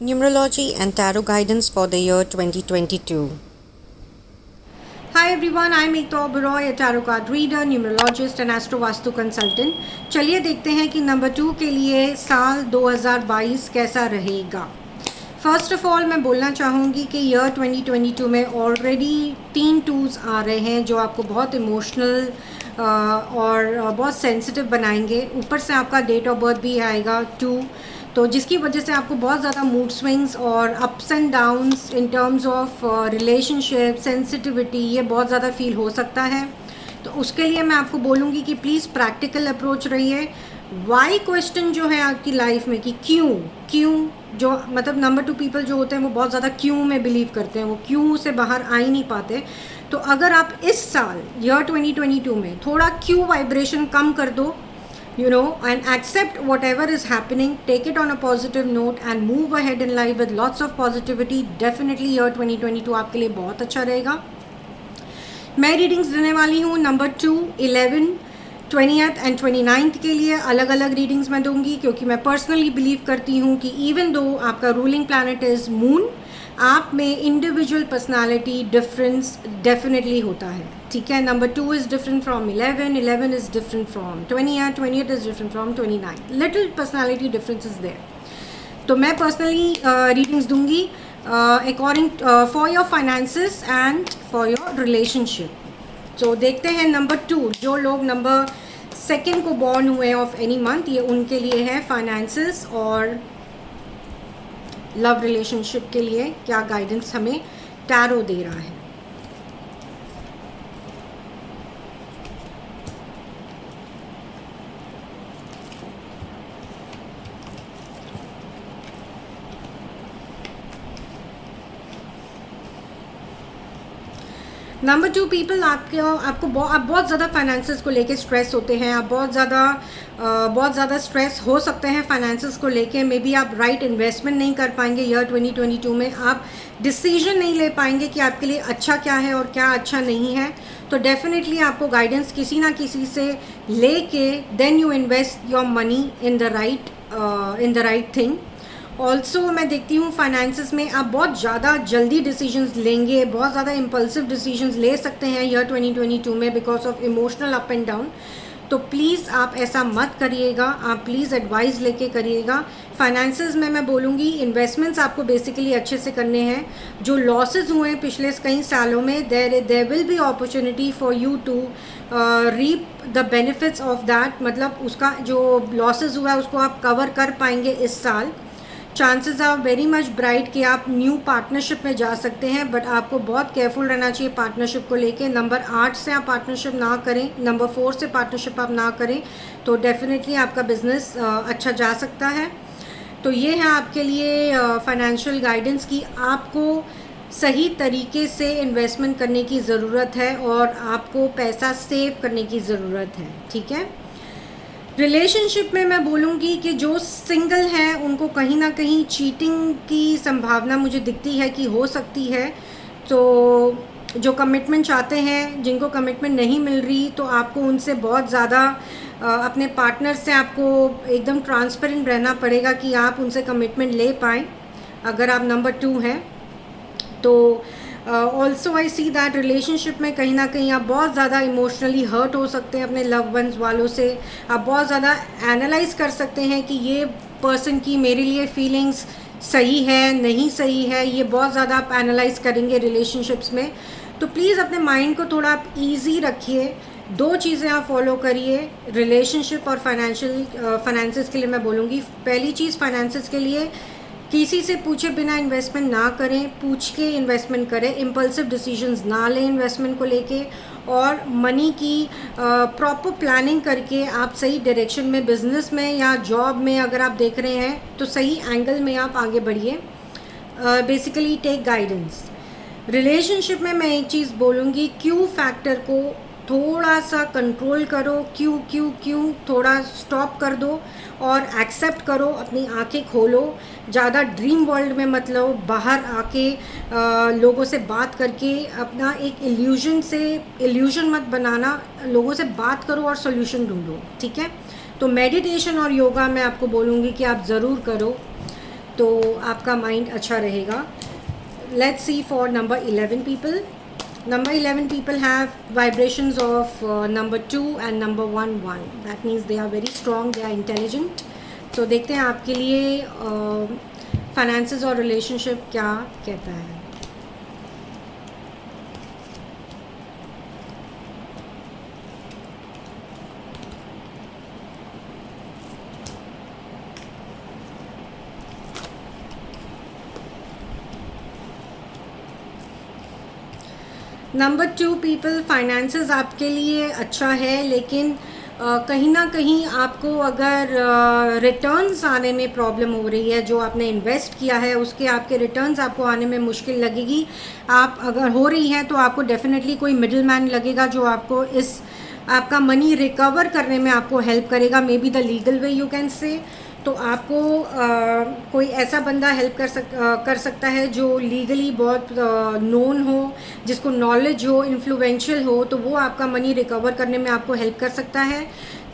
Numerology and Tarot Guidance for the year 2022. Hi everyone, I'm Ekta Oberoi, a tarot card reader, numerologist and astro vastu consultant. चलिए देखते हैं कि number 2 के लिए साल 2022 कैसा रहेगा। फर्स्ट ऑफ ऑल मैं बोलना चाहूँगी कि ईयर 2022 में ऑलरेडी 3 टूर्स आ रहे हैं जो आपको बहुत इमोशनल और बहुत सेंसिटिव बनाएंगे। ऊपर से आपका डेट ऑफ बर्थ भी आएगा 2, तो जिसकी वजह से आपको बहुत ज़्यादा मूड स्विंग्स और ups and downs in terms of relationship sensitivity ये बहुत ज़्यादा फील हो सकता है। तो उसके लिए मैं आपको बोलूँगी कि प्लीज़ प्रैक्टिकल अप्रोच रहिए। वाई क्वेश्चन जो है आपकी लाइफ में कि क्यों जो मतलब नंबर 2 पीपल जो होते हैं वो बहुत ज़्यादा क्यों में बिलीव करते हैं, वो क्यों से बाहर आ ही नहीं पाते। तो अगर आप इस साल ईयर 2022 में थोड़ा क्यों वाइब्रेशन कम कर दो, and accept whatever is happening, take it on a positive note and move ahead in life with lots of positivity, definitely year 2022 आपके लिए बहुत अच्छा रहेगा। मैं रीडिंग्स देने वाली हूँ नंबर 2, 11, 20th एंड 29th के लिए अलग अलग रीडिंग्स मैं दूंगी, क्योंकि मैं पर्सनली बिलीव करती हूँ कि इवन दो आपका रूलिंग प्लैनेट इज़ मून, आप में इंडिविजुअल पर्सनालिटी डिफरेंस डेफिनेटली होता है। ठीक है, number 2 is different from 11, 11 is different from 20, 20 is different from 29, little personality difference is there. तो मैं पर्सनली रीडिंग्स दूंगी according for your finances and for your relationship. तो देखते हैं नंबर 2, जो लोग नंबर 2 को बॉर्न हुए ऑफ एनी मंथ, ये उनके लिए है फाइनेंसेस और लव रिलेशनशिप के लिए क्या गाइडेंस हमें टैरो दे रहा है। नंबर 2 पीपल आप बहुत ज़्यादा फाइनेंसेस को लेके स्ट्रेस होते हैं। आप बहुत ज़्यादा स्ट्रेस हो सकते हैं फाइनेंसेस को लेके। मे बी आप राइट इन्वेस्टमेंट नहीं कर पाएंगे ईयर 2022 में, आप डिसीजन नहीं ले पाएंगे कि आपके लिए अच्छा क्या है और क्या अच्छा नहीं है। तो डेफिनेटली आपको गाइडेंस किसी ना किसी से लेके then you invest your money in the right thing. Also मैं देखती हूँ फाइनेंसेस में आप बहुत ज़्यादा जल्दी डिसीजंस लेंगे, बहुत ज़्यादा इम्पल्सिव डिसीजंस ले सकते हैं ईयर 2022 में because of emotional up and down. तो प्लीज़ आप ऐसा मत करिएगा, आप प्लीज़ एडवाइस लेके करिएगा। फाइनेंसेस में मैं बोलूँगी इन्वेस्टमेंट्स आपको बेसिकली अच्छे से करने हैं। जो लॉसेस हुए हैं पिछले कई सालों में, there will be opportunity for you to reap the benefits of that. मतलब उसका जो लॉसेस हुआ है उसको आप कवर कर पाएंगे इस साल। Chances are very much bright कि आप न्यू पार्टनरशिप में जा सकते हैं, बट आपको बहुत केयरफुल रहना चाहिए पार्टनरशिप को लेके। नंबर 8 से आप पार्टनरशिप ना करें, नंबर 4 से पार्टनरशिप आप ना करें, तो डेफिनेटली आपका बिजनेस अच्छा जा सकता है। तो ये है आपके लिए फाइनेंशियल गाइडेंस की आपको सही तरीके से इन्वेस्टमेंट करने की ज़रूरत है और आपको पैसा सेव करने की ज़रूरत है। ठीक है, रिलेशनशिप में मैं बोलूँगी कि जो सिंगल हैं उनको कहीं ना कहीं चीटिंग की संभावना मुझे दिखती है कि हो सकती है। तो जो कमिटमेंट चाहते हैं, जिनको कमिटमेंट नहीं मिल रही, तो आपको उनसे बहुत ज़्यादा अपने पार्टनर से आपको एकदम ट्रांसपेरेंट रहना पड़ेगा कि आप उनसे कमिटमेंट ले पाएँ अगर आप नंबर 2 हैं। तो also I see that relationship में कहीं ना कहीं आप बहुत ज़्यादा इमोशनली हर्ट हो सकते हैं अपने लव वंस वालों से। आप बहुत ज़्यादा एनालाइज कर सकते हैं कि ये पर्सन की मेरे लिए फीलिंग्स सही है नहीं सही है, ये बहुत ज़्यादा आप एनालाइज करेंगे रिलेशनशिप्स में। तो प्लीज़ अपने माइंड को थोड़ा आप ईजी रखिए। 2 चीज़ें आप फॉलो करिए, रिलेशनशिप और फाइनेंसेस के लिए मैं बोलूँगी। पहली चीज़ फाइनेंसेस के लिए किसी से पूछे बिना इन्वेस्टमेंट ना करें, पूछ के इन्वेस्टमेंट करें, इम्पल्सिव डिसीजंस ना लें इन्वेस्टमेंट को लेके, और मनी की प्रॉपर प्लानिंग करके आप सही डायरेक्शन में बिजनेस में या जॉब में अगर आप देख रहे हैं तो सही एंगल में आप आगे बढ़िए। Basically take guidance. रिलेशनशिप में मैं एक चीज़ बोलूँगी, क्यों फैक्टर को थोड़ा सा कंट्रोल करो। क्यों थोड़ा स्टॉप कर दो और एक्सेप्ट करो, अपनी आंखें खोलो। ज़्यादा ड्रीम वर्ल्ड में मत लो, बाहर आके लोगों से बात करके अपना एक इल्यूजन मत बनाना, लोगों से बात करो और सोल्यूशन ढूंढो। ठीक है, तो मेडिटेशन और योगा मैं आपको बोलूँगी कि आप ज़रूर करो। तो आपका माइंड अच्छा रहेगा. Let's see for number 11 people. Number 11 people have vibrations of number 2 and number 1. That means they are very strong, they are intelligent. तो देखते हैं आपके लिए फाइनेंसेस और रिलेशनशिप क्या कहता है. नंबर 2 पीपल, फाइनेंसेस आपके लिए अच्छा है, लेकिन कहीं ना कहीं आपको अगर रिटर्न्स आने में प्रॉब्लम हो रही है, जो आपने इन्वेस्ट किया है उसके आपके रिटर्न्स आपको आने में मुश्किल लगेगी. आप अगर हो रही हैं तो आपको डेफिनेटली कोई मिडिल मैन लगेगा जो आपको इस आपका मनी रिकवर करने में आपको हेल्प करेगा. May be the legal way you can say. तो आपको कोई ऐसा बंदा हेल्प कर सकता है जो लीगली बहुत नोन हो, जिसको नॉलेज हो, इन्फ्लुएंशियल हो, तो वो आपका मनी रिकवर करने में आपको हेल्प कर सकता है.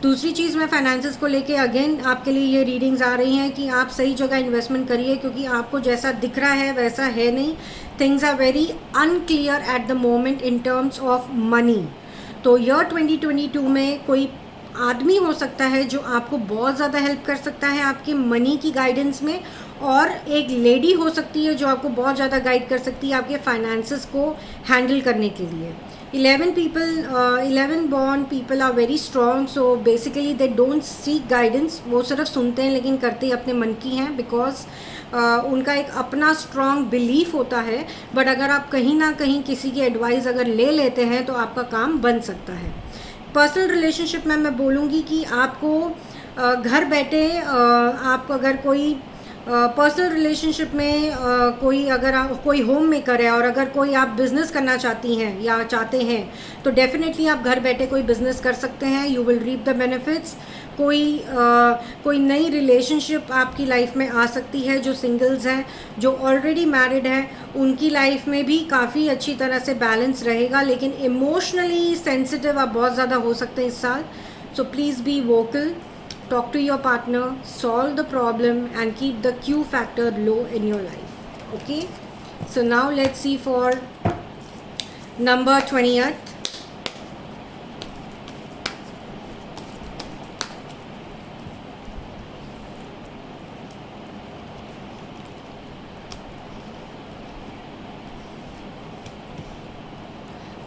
दूसरी चीज़, मैं फाइनेंसेस को लेके अगेन आपके लिए ये रीडिंग्स आ रही हैं कि आप सही जगह इन्वेस्टमेंट करिए, क्योंकि आपको जैसा दिख रहा है वैसा है नहीं. Things are very unclear at the moment in terms of money. तो ईयर 2022 में कोई आदमी हो सकता है जो आपको बहुत ज़्यादा हेल्प कर सकता है आपके मनी की गाइडेंस में, और एक लेडी हो सकती है जो आपको बहुत ज़्यादा गाइड कर सकती है आपके फाइनेंसेस को हैंडल करने के लिए. 11 born people are very strong, so basically they don't seek guidance. वो सिर्फ सुनते हैं लेकिन करते अपने मन की हैं, बिकॉज उनका एक अपना स्ट्रॉन्ग बिलीफ होता है. बट अगर आप कहीं ना कहीं किसी की एडवाइस अगर ले लेते हैं तो आपका काम बन सकता है. पर्सनल रिलेशनशिप में मैं बोलूँगी कि आपको घर बैठे आप अगर कोई पर्सनल रिलेशनशिप में कोई अगर कोई होम मेकर है और अगर कोई आप बिज़नेस करना चाहती हैं या चाहते हैं, तो डेफिनेटली आप घर बैठे कोई बिज़नेस कर सकते हैं. You will reap the benefits. कोई नई रिलेशनशिप आपकी लाइफ में आ सकती है. जो सिंगल्स हैं, जो ऑलरेडी मैरिड हैं, उनकी लाइफ में भी काफ़ी अच्छी तरह से बैलेंस रहेगा. लेकिन इमोशनली सेंसिटिव आप बहुत ज़्यादा हो सकते हैं इस साल. So please be vocal, talk to your partner, solve the problem and keep the Q factor low in your life. Okay, so now let's see for number 20th.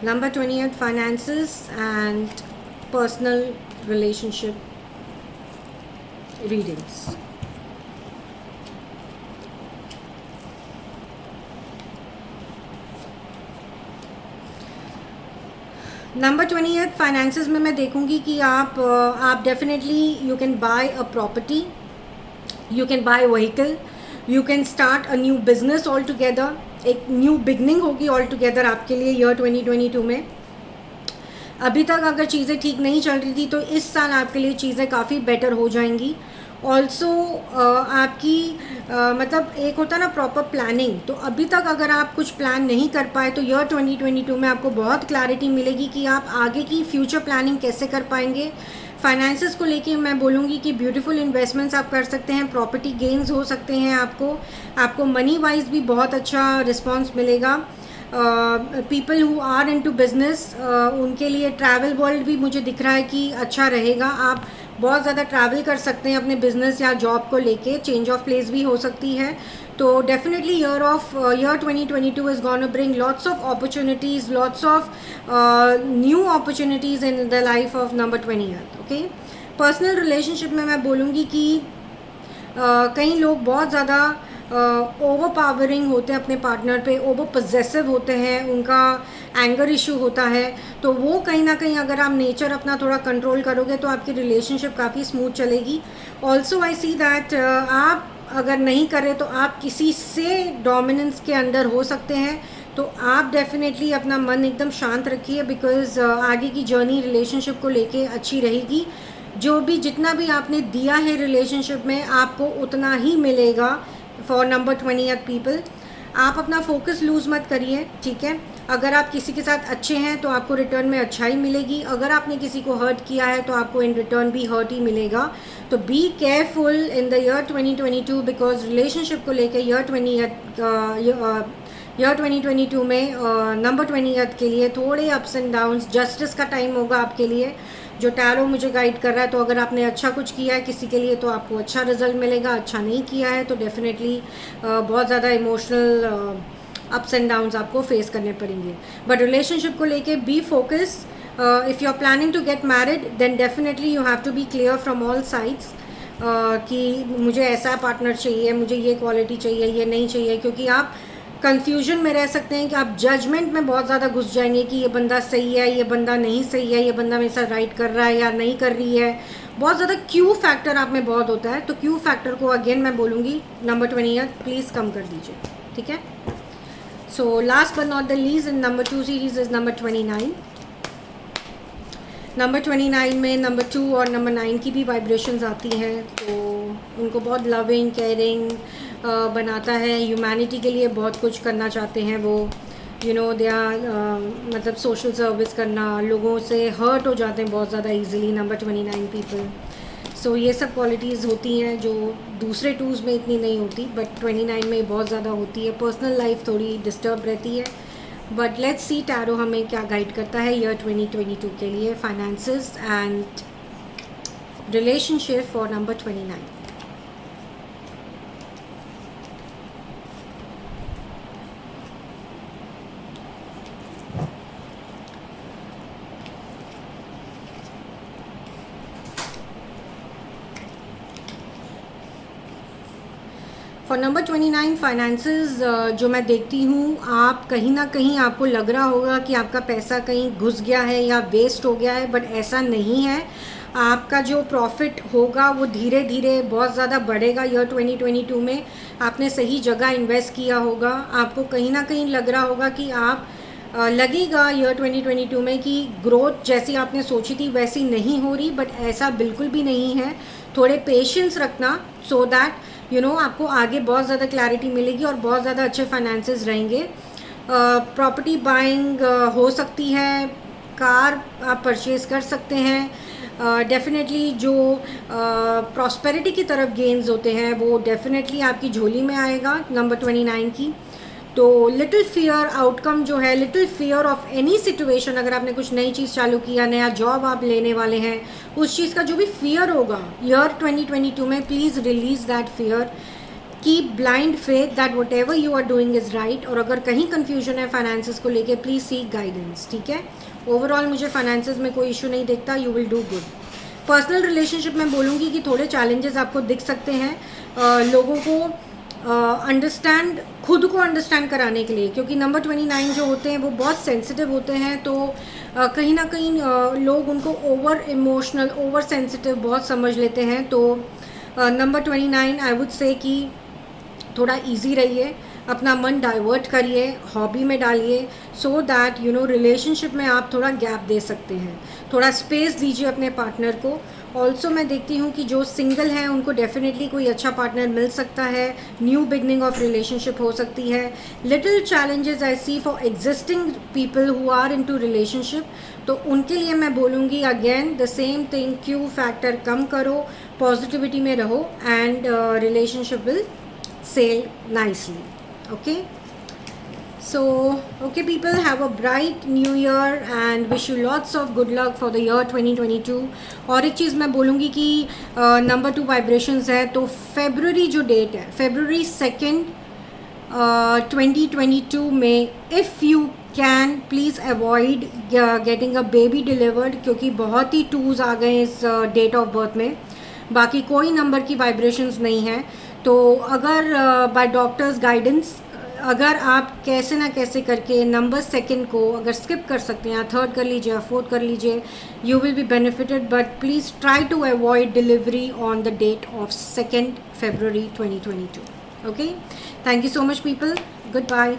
Number 20th, finances and personal relationship readings. Number 20th finances में मैं देखूंगी कि आप definitely you can buy a property, you can buy vehicle, you can start a new business all together. एक new beginning होगी all together आपके लिए year 2022 में. अभी तक अगर चीज़ें ठीक नहीं चल रही थी तो इस साल आपके लिए चीज़ें काफ़ी बेटर हो जाएंगी. ऑल्सो आपकी मतलब एक होता है ना प्रॉपर प्लानिंग. तो अभी तक अगर आप कुछ प्लान नहीं कर पाए तो ईयर 2022 में आपको बहुत क्लैरिटी मिलेगी कि आप आगे की फ्यूचर प्लानिंग कैसे कर पाएंगे. फाइनेंसेस को लेके मैं बोलूँगी कि ब्यूटीफुल इन्वेस्टमेंट्स आप कर सकते हैं, प्रॉपर्टी गेन्स हो सकते हैं. आपको मनी वाइज भी बहुत अच्छा रिस्पॉन्स मिलेगा. People who are into business, उनके लिए ट्रैवल वर्ल्ड भी मुझे दिख रहा है कि अच्छा रहेगा. आप बहुत ज़्यादा ट्रैवल कर सकते हैं अपने बिजनेस या जॉब को लेके. चेंज ऑफ प्लेस भी हो सकती है. तो definitely year 2022 is gonna bring lots of opportunities, lots of new opportunities in the life of number 20th. Okay, personal relationship में मैं बोलूँगी कि कई लोग बहुत ज़्यादा ओवर पावरिंग होते हैं अपने पार्टनर पे, ओवर पजेसिव होते हैं, उनका एंगर इशू होता है. तो वो कहीं ना कहीं अगर आप नेचर अपना थोड़ा कंट्रोल करोगे तो आपकी रिलेशनशिप काफ़ी स्मूथ चलेगी. ऑल्सो आई सी दैट आप अगर नहीं कर रहे तो आप किसी से डोमिनेंस के अंदर हो सकते हैं. तो आप डेफिनेटली अपना मन एकदम शांत रखिए, बिकॉज आगे की जर्नी रिलेशनशिप को लेके अच्छी रहेगी. जितना भी आपने दिया है रिलेशनशिप में आपको उतना ही मिलेगा. फॉर नंबर 20th पीपल, आप अपना फोकस लूज़ मत करिए, ठीक है. अगर आप किसी के साथ अच्छे हैं तो आपको रिटर्न में अच्छाई मिलेगी, अगर आपने किसी को हर्ट किया है तो आपको इन रिटर्न भी हर्ट ही मिलेगा। तो be careful in the year 2022 because relationship को लेकर ईयर 2022 में नंबर 20 के लिए थोड़े अप्स एंड डाउन्स, जस्टिस का टाइम होगा आपके लिए जो टैरो मुझे गाइड कर रहा है। तो अगर आपने अच्छा कुछ किया है किसी के लिए तो आपको अच्छा रिजल्ट मिलेगा, अच्छा नहीं किया है तो डेफिनेटली बहुत ज़्यादा इमोशनल अप्स एंड डाउन्स आपको फेस करने पड़ेंगे। बट रिलेशनशिप को लेके be focus, if you are planning to get married then definitely you have to be clear from all sides कि मुझे ऐसा पार्टनर चाहिए, मुझे ये क्वालिटी चाहिए, ये नहीं चाहिए, क्योंकि आप कंफ्यूजन में रह सकते हैं कि आप जजमेंट में बहुत ज़्यादा घुस जाएंगे कि ये बंदा सही है, ये बंदा नहीं सही है, ये बंदा मेरे साथ राइट कर रहा है या नहीं कर रही है। बहुत ज़्यादा क्यू फैक्टर आप में बहुत होता है, तो क्यू फैक्टर को अगेन मैं बोलूँगी नंबर 20 प्लीज़ कम कर दीजिए, ठीक है। So last but not the least in number 2 series is number 29। Number 29 में नंबर 2 और नंबर 9 की भी वाइब्रेशंस आती हैं, तो उनको बहुत लविंग केयरिंग बनाता है, ह्यूमैनिटी के लिए बहुत कुछ करना चाहते हैं वो, यू नो दे आर मतलब सोशल सर्विस करना, लोगों से हर्ट हो जाते हैं बहुत ज़्यादा इजीली नंबर 29 पीपल। सो ये सब क्वालिटीज़ होती हैं जो दूसरे टूज़ में इतनी नहीं होती बट 29 में बहुत ज़्यादा होती है। पर्सनल लाइफ थोड़ी डिस्टर्ब रहती है, बट लेट्स सी टैरो हमें क्या गाइड करता है ईयर 2022 के लिए, finances and relationship for number 29। For number 29 finances जो मैं देखती हूँ, आप कहीं ना कहीं आपको लग रहा होगा कि आपका पैसा कहीं घुस गया है या वेस्ट हो गया है, बट ऐसा नहीं है। आपका जो प्रॉफिट होगा वो धीरे धीरे बहुत ज़्यादा बढ़ेगा ईयर 2022 में। आपने सही जगह इन्वेस्ट किया होगा, आपको कहीं ना कहीं लग रहा होगा कि आप लगेगा ईयर 2022 में कि ग्रोथ जैसी आपने सोची थी वैसी नहीं हो रही, बट ऐसा बिल्कुल भी नहीं है। थोड़े पेशेंस रखना सो दैट यू नो आपको आगे बहुत ज़्यादा क्लैरिटी मिलेगी और बहुत ज़्यादा अच्छे फाइनेंसेस रहेंगे। प्रॉपर्टी बाइंग हो सकती है, कार आप परचेज़ कर सकते हैं। डेफिनेटली जो प्रॉस्पेरिटी की तरफ गेन्स होते हैं वो डेफिनेटली आपकी झोली में आएगा नंबर 29 की। तो लिटिल फियर आउटकम जो है, little fear of any situation, अगर आपने कुछ नई चीज़ चालू किया, नया जॉब आप लेने वाले हैं, उस चीज़ का जो भी फियर होगा ईयर 2022 में, please release that fear. Keep blind faith that whatever you are doing is right. और अगर कहीं कन्फ्यूजन है फाइनेंसेस को लेके, प्लीज़ सीक गाइडेंस, ठीक है। ओवरऑल मुझे फाइनेंसेस में कोई इशू नहीं दिखता, you will do good. Personal relationship में बोलूँगी कि थोड़े चैलेंजेस आपको दिख सकते हैं लोगों को अंडरस्टैंड, खुद को अंडरस्टैंड कराने के लिए, क्योंकि नंबर 29 जो होते हैं वो बहुत सेंसिटिव होते हैं। तो कहीं ना कहीं लोग उनको ओवर इमोशनल, ओवर सेंसिटिव बहुत समझ लेते हैं। तो नंबर 29 आई वुड से कि थोड़ा इजी रहिए, अपना मन डाइवर्ट करिए, हॉबी में डालिए, so that you know relationship में आप थोड़ा गैप दे सकते हैं, थोड़ा स्पेस दीजिए अपने पार्टनर को। ऑल्सो मैं देखती हूँ कि जो सिंगल हैं उनको डेफिनेटली कोई अच्छा पार्टनर मिल सकता है, न्यू बिगनिंग ऑफ रिलेशनशिप हो सकती है। Little challenges I see for existing people who are into relationship, तो उनके लिए मैं बोलूँगी again the same thing, Q factor कम करो, पॉजिटिविटी में रहो and relationship will sail nicely. Okay, so okay people, have a bright new year and wish you lots of good luck for the year 2022। और एक चीज़ मैं बोलूँगी कि number 2 vibrations है, तो फेब्रुअरी जो डेट है, फेब्रुअरी 2 2022 में if you can please avoid getting a baby delivered, क्योंकि बहुत ही 2s आ गए इस डेट ऑफ बर्थ में, बाकी कोई नंबर की वाइब्रेशंस नहीं है। तो अगर बाय डॉक्टर्स गाइडेंस अगर आप कैसे ना कैसे करके नंबर 2 को अगर स्किप कर सकते हैं, या 3rd कर लीजिए या 4th कर लीजिए, you will be benefited, but please try to avoid delivery on the date of 2 February 2022। Okay, thank you so much people, good bye.